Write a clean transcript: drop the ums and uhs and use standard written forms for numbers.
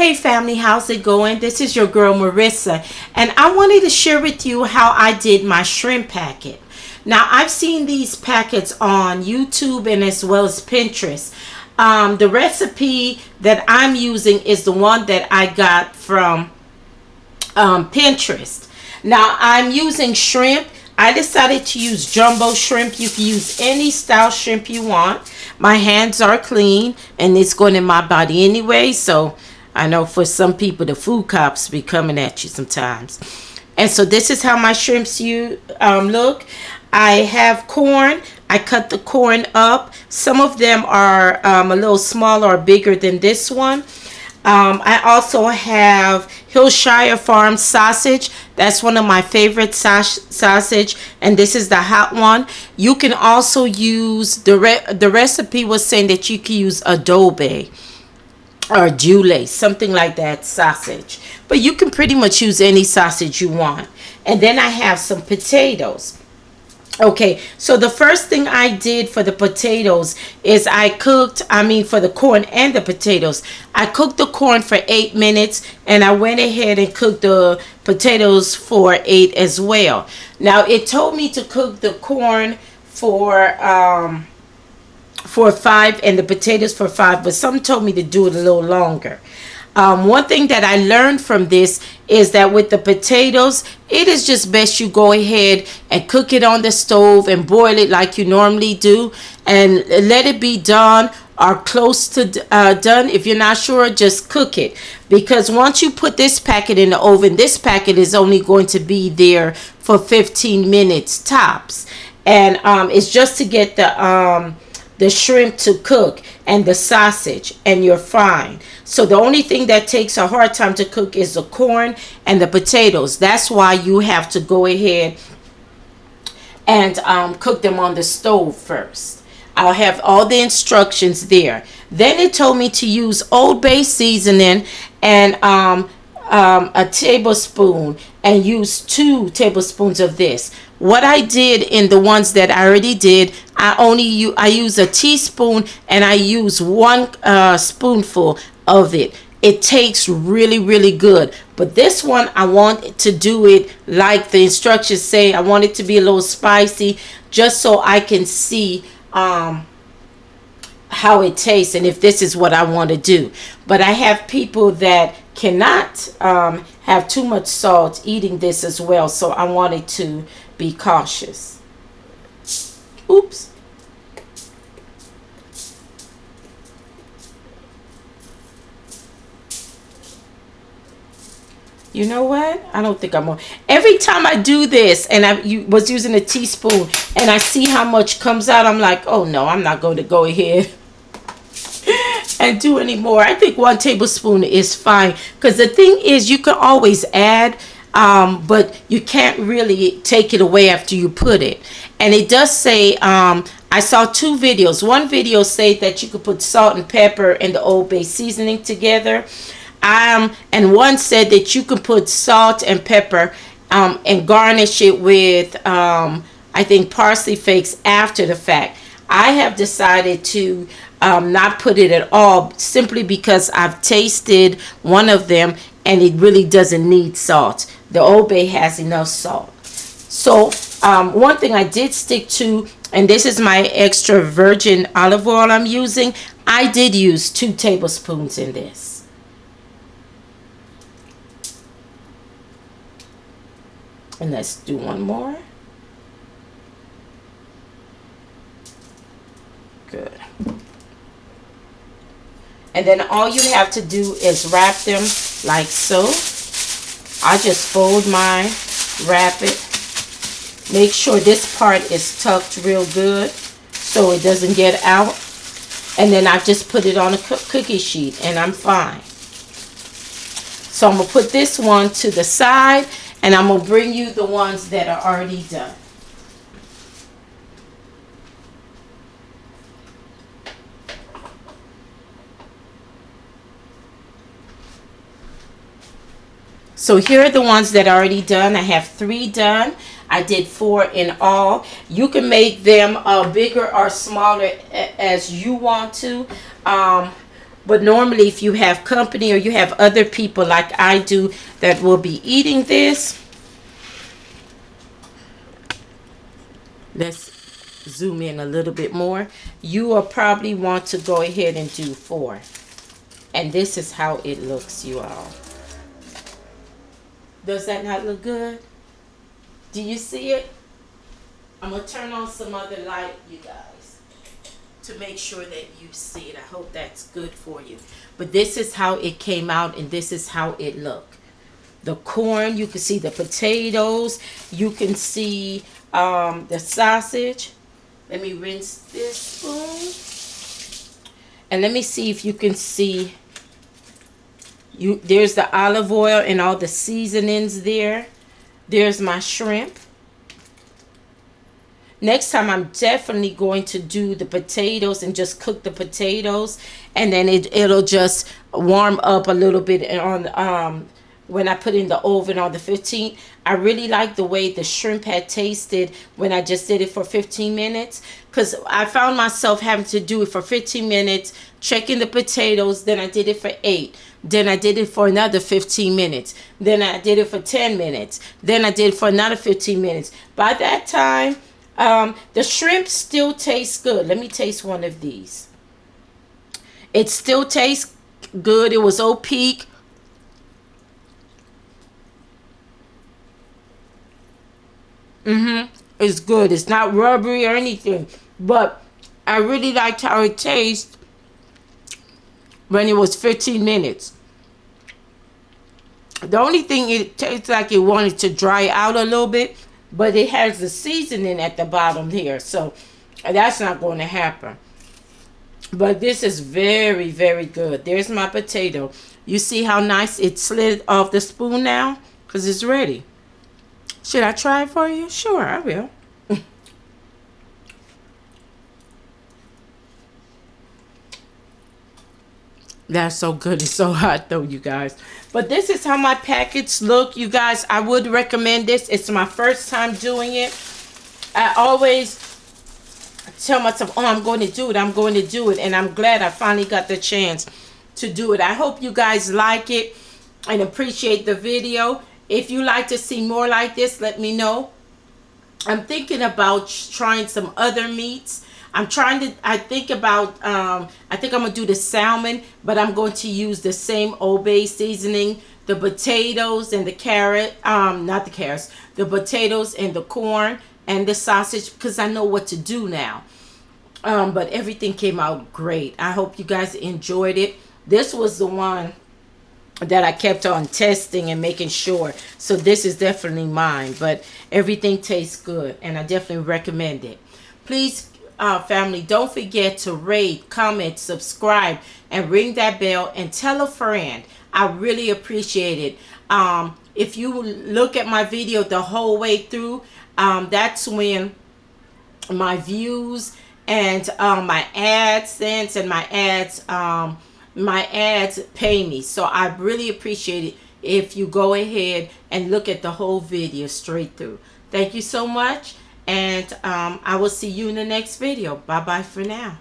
Hey family, how's it going? This is your girl Marissa, and I wanted to share with you how I did my shrimp packet. Now, I've seen these packets on YouTube and as well as Pinterest. The recipe that I'm using is the one that I got from Pinterest. Now, I'm using shrimp. I decided to use jumbo shrimp. You can use any style shrimp you want. My hands are clean and it's going in my body anyway, so I know for some people the food cops be coming at you sometimes. And so this is how my shrimps look. I have corn. I cut the corn up. Some of them are a little smaller or bigger than this one. I also have Hillshire Farm sausage. That's one of my favorite sausage, and this is the hot one. You can also use the recipe was saying that you can use adobe or Jule, something like that sausage, but you can pretty much use any sausage you want. And then I have some potatoes. Okay, so the first thing I did for the potatoes is for the corn and the potatoes, I cooked the corn for 8 minutes, and I went ahead and cooked the potatoes for 8 as well. Now, it told me to cook the corn for 5 and the potatoes for 5, but some told me to do it a little longer. One thing that I learned from this is that with the potatoes, it is just best you go ahead and cook it on the stove and boil it like you normally do, and let it be done or close to done. If you're not sure, just cook it, because once you put this packet in the oven, this packet is only going to be there for 15 minutes tops, and it's just to get the shrimp to cook and the sausage, and you're fine. So the only thing that takes a hard time to cook is the corn and the potatoes. That's why you have to go ahead and cook them on the stove first. I'll have all the instructions there. Then it told me to use Old Bay seasoning and a tablespoon, and use 2 tablespoons of this. What I did in the ones that I already did, I use a teaspoon, and I use 1 spoonful of it. It tastes really, really good. But this one, I want to do it like the instructions say. I want it to be a little spicy, just so I can see how it tastes and if this is what I want to do. But I have people that cannot have too much salt eating this as well, so I wanted to be cautious. Oops. You know what? I don't think I'm on. Every time I do this, and I was using a teaspoon, and I see how much comes out, I'm like, oh no, I'm not going to go ahead and do any more. I think 1 tablespoon is fine, because the thing is, you can always add, but you can't really take it away after you put it. And it does say, I saw 2 videos. One video said that you could put salt and pepper and the Old Bay seasoning together. And one said that you can put salt and pepper and garnish it with, I think, parsley flakes after the fact. I have decided to not put it at all, simply because I've tasted one of them and it really doesn't need salt. The Old Bay has enough salt. So one thing I did stick to, and this is my extra virgin olive oil I'm using, I did use 2 tablespoons in this. And let's do one more. Good. And then all you have to do is wrap them like so. I just fold mine, wrap it. Make sure this part is tucked real good so it doesn't get out. And then I just put it on a cookie sheet and I'm fine. So I'm going to put this one to the side, and I'm going to bring you the ones that are already done. So here are the ones that are already done. I have 3 done. I did 4 in all. You can make them bigger or smaller as you want to. But normally if you have company or you have other people like I do that will be eating this, let's zoom in a little bit more. You will probably want to go ahead and do 4. And this is how it looks, you all. Does that not look good? Do you see it? I'm going to turn on some other light, you guys, to make sure that you see it. I hope that's good for you. But this is how it came out, and this is how it looked. The corn, you can see the potatoes, you can see the sausage. Let me rinse this spoon. And let me see if you can see. There's the olive oil and all the seasonings there. There's my shrimp. Next time I'm definitely going to do the potatoes and just cook the potatoes, and then it'll just warm up a little bit on when I put in the oven on the 15th. I really like the way the shrimp had tasted when I just did it for 15 minutes, because I found myself having to do it for 15 minutes, checking the potatoes, then I did it for 8. Then I did it for another 15 minutes. Then I did it for 10 minutes. Then I did it for another 15 minutes. By that time, the shrimp still tastes good. Let me taste one of these. It still tastes good. It was Peak. It's good. It's not rubbery or anything. But I really liked how it tastes when it was 15 minutes. The only thing, it tastes like it wanted to dry out a little bit, but it has the seasoning at the bottom here, so that's not going to happen. But this is very, very good. There's my potato. You see how nice it slid off the spoon now? Because it's ready. Should I try it for you? Sure, I will. That's so good. It's so hot though, you guys. But this is how my packets look, you guys. I would recommend this. It's my first time doing it. I always tell myself, oh, I'm going to do it. I'm going to do it. And I'm glad I finally got the chance to do it. I hope you guys like it and appreciate the video. If you like to see more like this, let me know. I'm thinking about trying some other meats. I think I'm going to do the salmon, but I'm going to use the same Old Bay seasoning, the potatoes and the carrot, not the carrots, the potatoes and the corn and the sausage, because I know what to do now. But everything came out great. I hope you guys enjoyed it. This was the one that I kept on testing and making sure. So this is definitely mine, but everything tastes good and I definitely recommend it. Please, family, don't forget to rate, comment, subscribe, and ring that bell and tell a friend. I really appreciate it. If you look at my video the whole way through, that's when my views and my AdSense and my ads pay me. So I really appreciate it if you go ahead and look at the whole video straight through. Thank you so much. And I will see you in the next video. Bye bye for now.